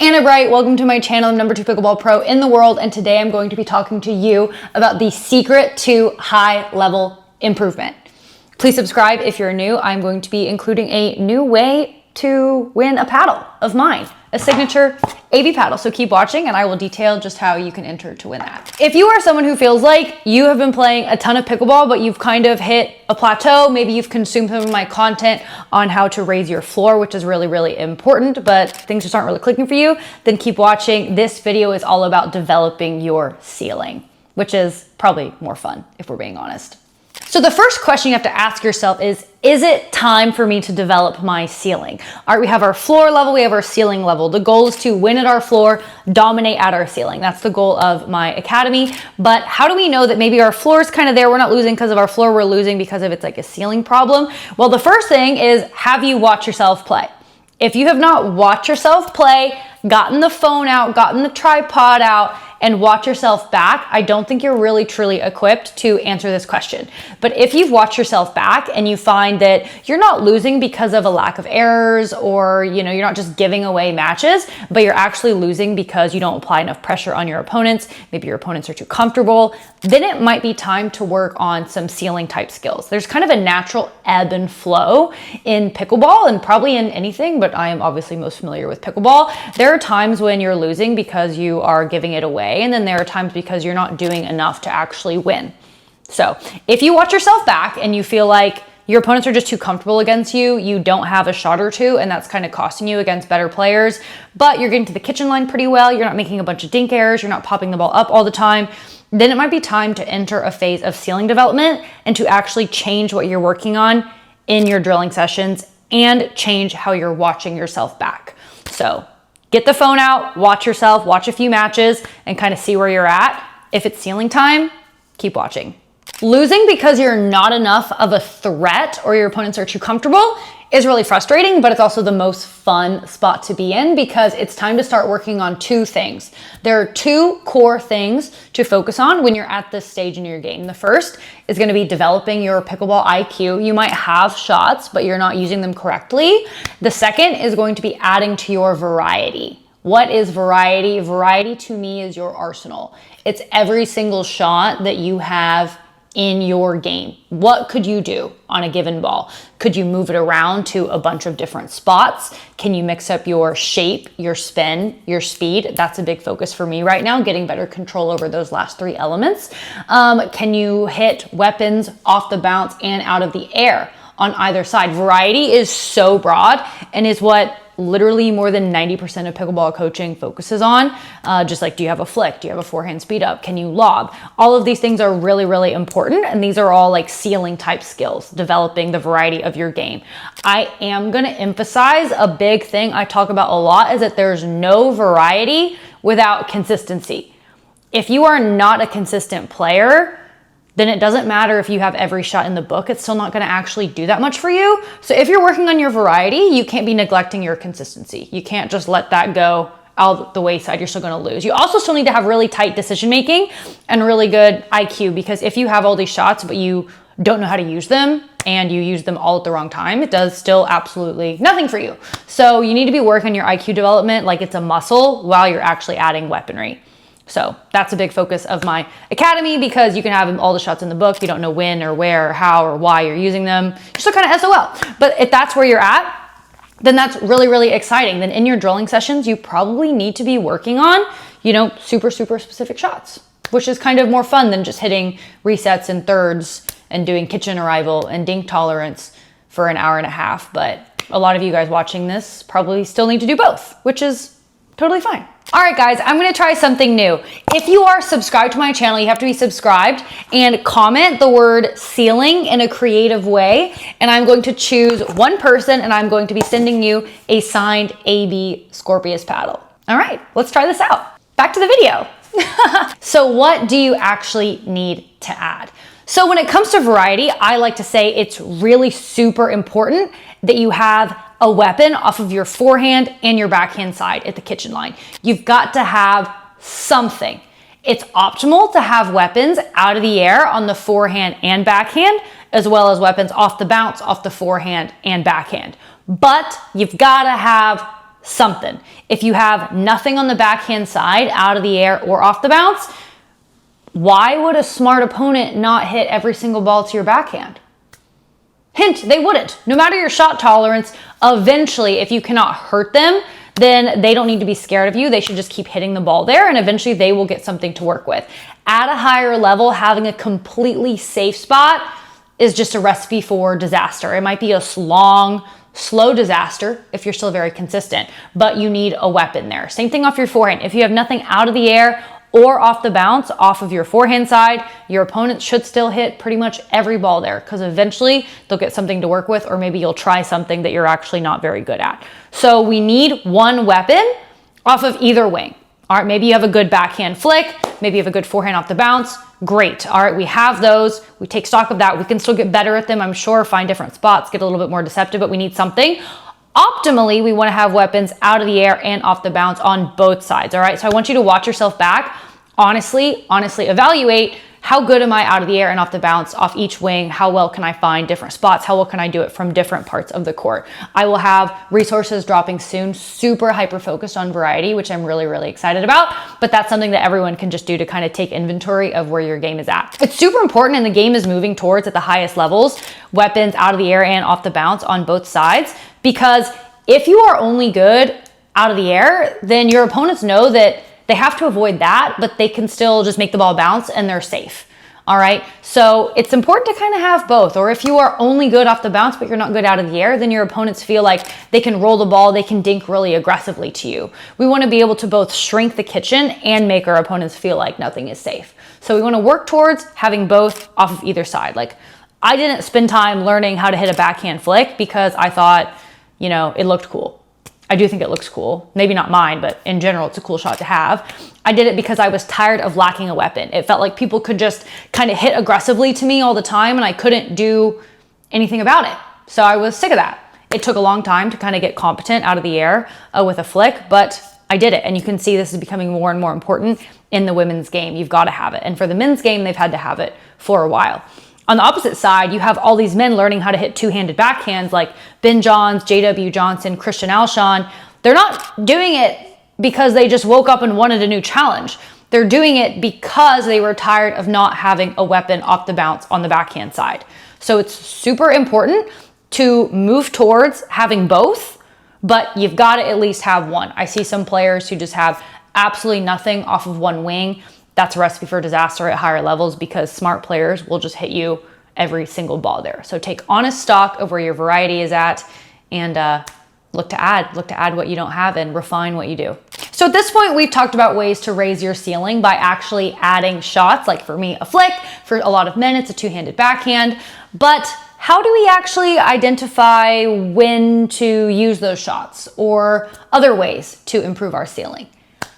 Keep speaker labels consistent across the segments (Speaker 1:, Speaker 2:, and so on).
Speaker 1: Anna Bright, welcome to my channel. I'm #2 pickleball pro in the world, and today I'm going to be talking to you about the secret to high level improvement. Please subscribe if you're new. I'm going to be including a new way to win a paddle of mine, a signature AB paddle. So keep watching and I will detail just how you can enter to win that. If you are someone who feels like you have been playing a ton of pickleball, but you've kind of hit a plateau, maybe you've consumed some of my content on how to raise your floor, which is really, really important, but things just aren't really clicking for you, then keep watching. This video is all about developing your ceiling, which is probably more fun if we're being honest. So the first question you have to ask yourself is it time for me to develop my ceiling? All right, we have our floor level, we have our ceiling level. The goal is to win at our floor, dominate at our ceiling. That's the goal of my academy. But how do we know that maybe our floor is kind of there? We're not losing because of our floor, we're losing because of it's like a ceiling problem. Well, the first thing is, have you watched yourself play? If you have not watched yourself play, gotten the phone out, gotten the tripod out, and watch yourself back, I don't think you're really truly equipped to answer this question. But if you've watched yourself back and you find that you're not losing because of a lack of errors, or you're not just giving away matches, but you're actually losing because you don't apply enough pressure on your opponents, maybe your opponents are too comfortable, then it might be time to work on some ceiling type skills. There's kind of a natural ebb and flow in pickleball and probably in anything, but I am obviously most familiar with pickleball. There are times when you're losing because you are giving it away, and then there are times because you're not doing enough to actually win. So if you watch yourself back and you feel like your opponents are just too comfortable against you, you don't have a shot or two, and that's kind of costing you against better players, but you're getting to the kitchen line pretty well, you're not making a bunch of dink errors, you're not popping the ball up all the time, then it might be time to enter a phase of ceiling development and to actually change what you're working on in your drilling sessions and change how you're watching yourself back. So get the phone out, watch yourself, watch a few matches, and kind of see where you're at. If it's ceiling time, keep watching. Losing because you're not enough of a threat or your opponents are too comfortable is really frustrating, but it's also the most fun spot to be in because it's time to start working on two things. There are two core things to focus on when you're at this stage in your game. The first is going to be developing your pickleball IQ. You might have shots, but you're not using them correctly. The second is going to be adding to your variety. What is variety? Variety to me is your arsenal. It's every single shot that you have in your game. What could you do on a given ball? Could you move it around to a bunch of different spots? Can you mix up your shape, your spin, your speed? That's a big focus for me right now, getting better control over those last three elements. Can you hit weapons off the bounce and out of the air on either side? Variety is so broad and is what literally more than 90% of pickleball coaching focuses on. Just like, do you have a flick? Do you have a forehand speed up? Can you lob? All of these things are really, really important. And these are all like ceiling type skills, developing the variety of your game. I am going to emphasize a big thing I talk about a lot is that there's no variety without consistency. If you are not a consistent player, then it doesn't matter if you have every shot in the book, it's still not gonna actually do that much for you. So if you're working on your variety, you can't be neglecting your consistency. You can't just let that go out the wayside, you're still gonna lose. You also still need to have really tight decision-making and really good IQ, because if you have all these shots, but you don't know how to use them and you use them all at the wrong time, it does still absolutely nothing for you. So you need to be working on your IQ development like it's a muscle while you're actually adding weaponry. So that's a big focus of my academy, because you can have all the shots in the book. You don't know when or where or how or why you're using them. You're still kind of SOL. But if that's where you're at, then that's really, really exciting. Then in your drilling sessions, you probably need to be working on, super, super specific shots, which is kind of more fun than just hitting resets and thirds and doing kitchen arrival and dink tolerance for an hour and a half. But a lot of you guys watching this probably still need to do both, which is totally fine. All right, guys, I'm gonna try something new. If you are subscribed to my channel, you have to be subscribed and comment the word ceiling in a creative way. And I'm going to choose one person and I'm going to be sending you a signed AB Scorpius paddle. All right, let's try this out. Back to the video. So what do you actually need to add? So when it comes to variety, I like to say it's really super important that you have a weapon off of your forehand and your backhand side at the kitchen line. You've got to have something. It's optimal to have weapons out of the air on the forehand and backhand, as well as weapons off the bounce, off the forehand and backhand. But you've got to have something. If you have nothing on the backhand side, out of the air or off the bounce, why would a smart opponent not hit every single ball to your backhand? Hint, they wouldn't. No matter your shot tolerance, eventually, if you cannot hurt them, then they don't need to be scared of you. They should just keep hitting the ball there, and eventually they will get something to work with. At a higher level, having a completely safe spot is just a recipe for disaster. It might be a long, slow disaster if you're still very consistent, but you need a weapon there. Same thing off your forehand. If you have nothing out of the air or off the bounce, off of your forehand side, your opponent should still hit pretty much every ball there, because eventually they'll get something to work with, or maybe you'll try something that you're actually not very good at. So we need one weapon off of either wing. All right, maybe you have a good backhand flick, maybe you have a good forehand off the bounce. Great. All right, we have those. We take stock of that. We can still get better at them, I'm sure, find different spots, get a little bit more deceptive, but we need something. Optimally, we want to have weapons out of the air and off the bounce on both sides. All right, so I want you to watch yourself back. Honestly evaluate, how good am I out of the air and off the bounce, off each wing? How well can I find different spots? How well can I do it from different parts of the court? I will have resources dropping soon, super hyper focused on variety, which I'm really, really excited about. But that's something that everyone can just do to kind of take inventory of where your game is at. It's super important, and the game is moving towards, at the highest levels, weapons out of the air and off the bounce on both sides. Because if you are only good out of the air, then your opponents know that they have to avoid that, but they can still just make the ball bounce and they're safe. All right. So it's important to kind of have both. Or if you are only good off the bounce, but you're not good out of the air, then your opponents feel like they can roll the ball, they can dink really aggressively to you. We want to be able to both shrink the kitchen and make our opponents feel like nothing is safe. So we want to work towards having both off of either side. Like, I didn't spend time learning how to hit a backhand flick because I thought, you know, it looked cool. I do think it looks cool. Maybe not mine, but in general, it's a cool shot to have. I did it because I was tired of lacking a weapon. It felt like people could just kind of hit aggressively to me all the time, and I couldn't do anything about it. So I was sick of that. It took a long time to kind of get competent out of the air with a flick, but I did it. And you can see this is becoming more and more important in the women's game. You've got to have it. And for the men's game, they've had to have it for a while. On the opposite side, you have all these men learning how to hit two-handed backhands like Ben Johns, J.W. Johnson, Christian Alshon. They're not doing it because they just woke up and wanted a new challenge. They're doing it because they were tired of not having a weapon off the bounce on the backhand side. So it's super important to move towards having both, but you've got to at least have one. I see some players who just have absolutely nothing off of one wing. That's a recipe for disaster at higher levels, because smart players will just hit you every single ball there. So take honest stock of where your variety is at, and look to add what you don't have and refine what you do. So at this point, we've talked about ways to raise your ceiling by actually adding shots. Like for me, a flick. For a lot of men, it's a two-handed backhand. But how do we actually identify when to use those shots or other ways to improve our ceiling?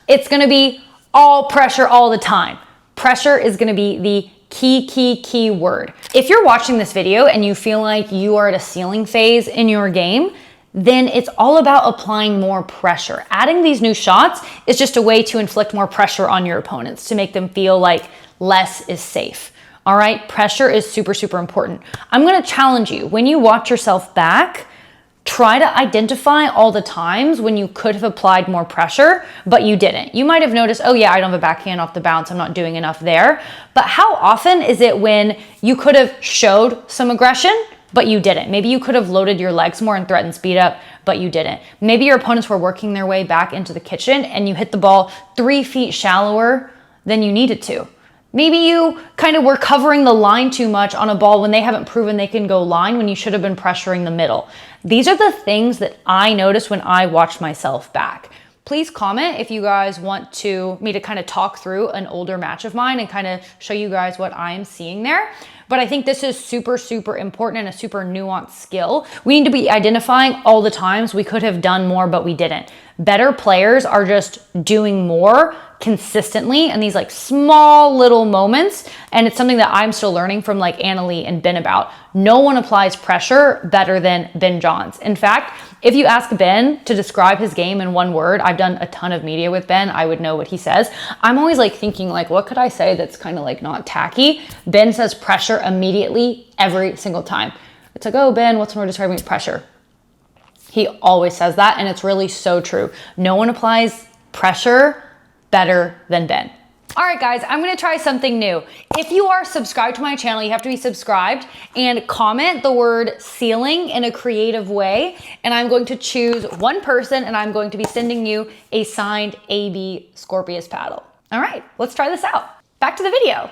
Speaker 1: It's going to be all pressure all the time. Pressure is going to be the key word. If you're watching this video and you feel like you are at a ceiling phase in your game, then it's all about applying more pressure. Adding these new shots is just a way to inflict more pressure on your opponents, to make them feel like less is safe. All right, pressure is super important. I'm going to challenge you, when you watch yourself back, try to identify all the times when you could have applied more pressure, but you didn't. You might have noticed, oh yeah, I don't have a backhand off the bounce, I'm not doing enough there. But how often is it when you could have showed some aggression, but you didn't? Maybe you could have loaded your legs more and threatened speed up, but you didn't. Maybe your opponents were working their way back into the kitchen and you hit the ball 3 feet shallower than you needed to. Maybe you kind of were covering the line too much on a ball when they haven't proven they can go line, when you should have been pressuring the middle. These are the things that I notice when I watch myself back. Please comment if you guys want me to kind of talk through an older match of mine and kind of show you guys what I'm seeing there. But I think this is super important and a super nuanced skill. We need to be identifying all the times we could have done more, but we didn't. Better players are just doing more consistently in these like small little moments. And it's something that I'm still learning from like Annalie and Ben about. No one applies pressure better than Ben Johns. In fact, if you ask Ben to describe his game in one word, I've done a ton of media with Ben, I would know what he says. I'm always like thinking like, what could I say that's kind of like not tacky? Ben says pressure immediately every single time. It's like, oh, Ben, what's more describing pressure? He always says that, and it's really so true. No one applies pressure better than Ben. All right, guys, I'm gonna try something new. If you are subscribed to my channel, you have to be subscribed and comment the word ceiling in a creative way. And I'm going to choose one person and I'm going to be sending you a signed AB Scorpius paddle. All right, let's try this out. Back to the video.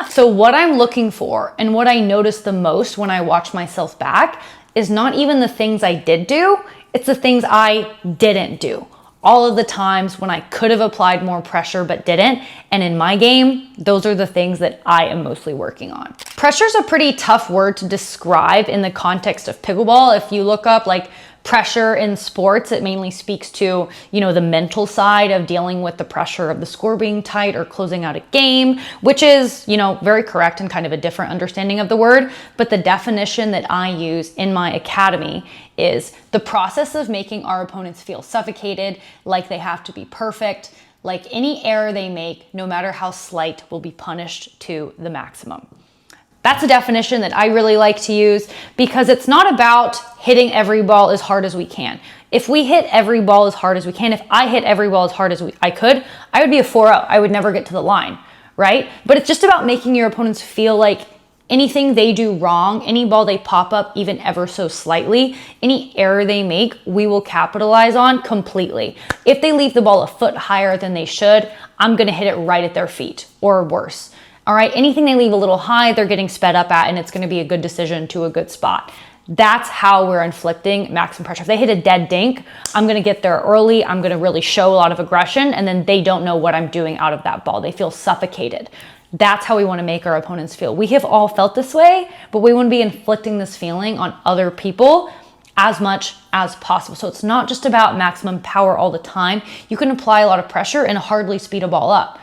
Speaker 1: So what I'm looking for and what I notice the most when I watch myself back is not even the things I did do, it's the things I didn't do. All of the times when I could have applied more pressure but didn't. And in my game, those are the things that I am mostly working on. Pressure is a pretty tough word to describe in the context of pickleball. If you look up like pressure in sports, it mainly speaks to, the mental side of dealing with the pressure of the score being tight or closing out a game, which is, very correct and kind of a different understanding of the word. But the definition that I use in my academy is the process of making our opponents feel suffocated, like they have to be perfect, like any error they make, no matter how slight, will be punished to the maximum. That's a definition that I really like to use because it's not about hitting every ball as hard as we can. If we hit every ball as hard as we can, if I hit every ball as hard as I could, I would be a 4-0. I would never get to the line, right? But it's just about making your opponents feel like anything they do wrong, any ball they pop up even ever so slightly, any error they make, we will capitalize on completely. If they leave the ball a foot higher than they should, I'm gonna hit it right at their feet or worse. All right, anything they leave a little high, they're getting sped up at, and it's gonna be a good decision to a good spot. That's how we're inflicting maximum pressure. If they hit a dead dink, I'm gonna get there early, I'm gonna really show a lot of aggression, and then they don't know what I'm doing out of that ball. They feel suffocated. That's how we wanna make our opponents feel. We have all felt this way, but we wanna be inflicting this feeling on other people as much as possible. So it's not just about maximum power all the time. You can apply a lot of pressure and hardly speed a ball up.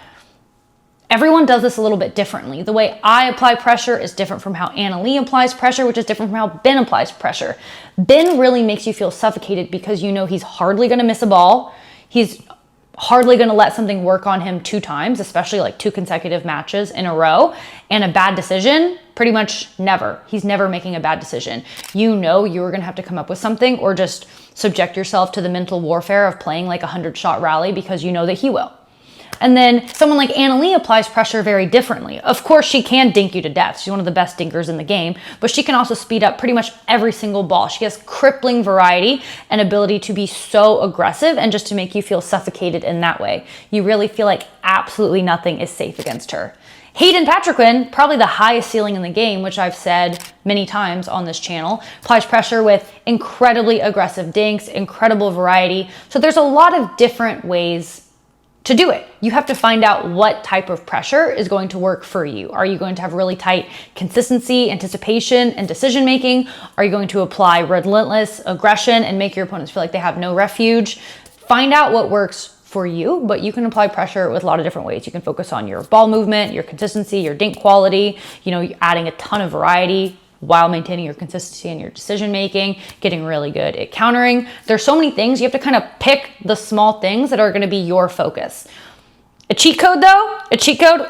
Speaker 1: Everyone does this a little bit differently. The way I apply pressure is different from how Anna Lee applies pressure, which is different from how Ben applies pressure. Ben really makes you feel suffocated because he's hardly gonna miss a ball. He's hardly gonna let something work on him 2 times, especially like 2 consecutive matches in a row. And a bad decision, pretty much never. He's never making a bad decision. You're gonna have to come up with something or just subject yourself to the mental warfare of playing like a 100-shot rally because you know that he will. And then someone like Anna Lee applies pressure very differently. Of course, she can dink you to death. She's one of the best dinkers in the game, but she can also speed up pretty much every single ball. She has crippling variety and ability to be so aggressive and just to make you feel suffocated in that way. You really feel like absolutely nothing is safe against her. Hayden Patriquin, probably the highest ceiling in the game, which I've said many times on this channel, applies pressure with incredibly aggressive dinks, incredible variety. So there's a lot of different ways to do it. You have to find out what type of pressure is going to work for you. Are you going to have really tight consistency, anticipation, and decision making? Are you going to apply relentless aggression and make your opponents feel like they have no refuge? Find out what works for you, but you can apply pressure with a lot of different ways. You can focus on your ball movement, your consistency, your dink quality, adding a ton of variety while maintaining your consistency and your decision making, getting really good at countering. There's so many things. You have to kind of pick the small things that are going to be your focus. A cheat code though,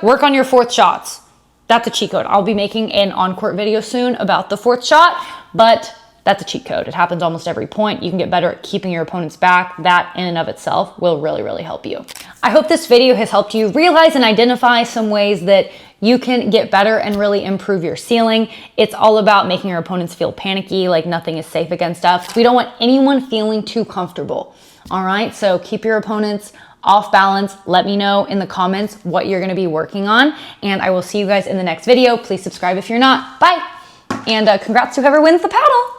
Speaker 1: work on your 4th shots. That's a cheat code. I'll be making an on-court video soon about the 4th shot, but that's a cheat code. It happens almost every point. You can get better at keeping your opponents back. That in and of itself will really, really help you. I hope this video has helped you realize and identify some ways that you can get better and really improve your ceiling. It's all about making your opponents feel panicky, like nothing is safe against us. We don't want anyone feeling too comfortable. All right, so keep your opponents off balance. Let me know in the comments what you're gonna be working on, and I will see you guys in the next video. Please subscribe if you're not. Bye. And congrats to whoever wins the paddle.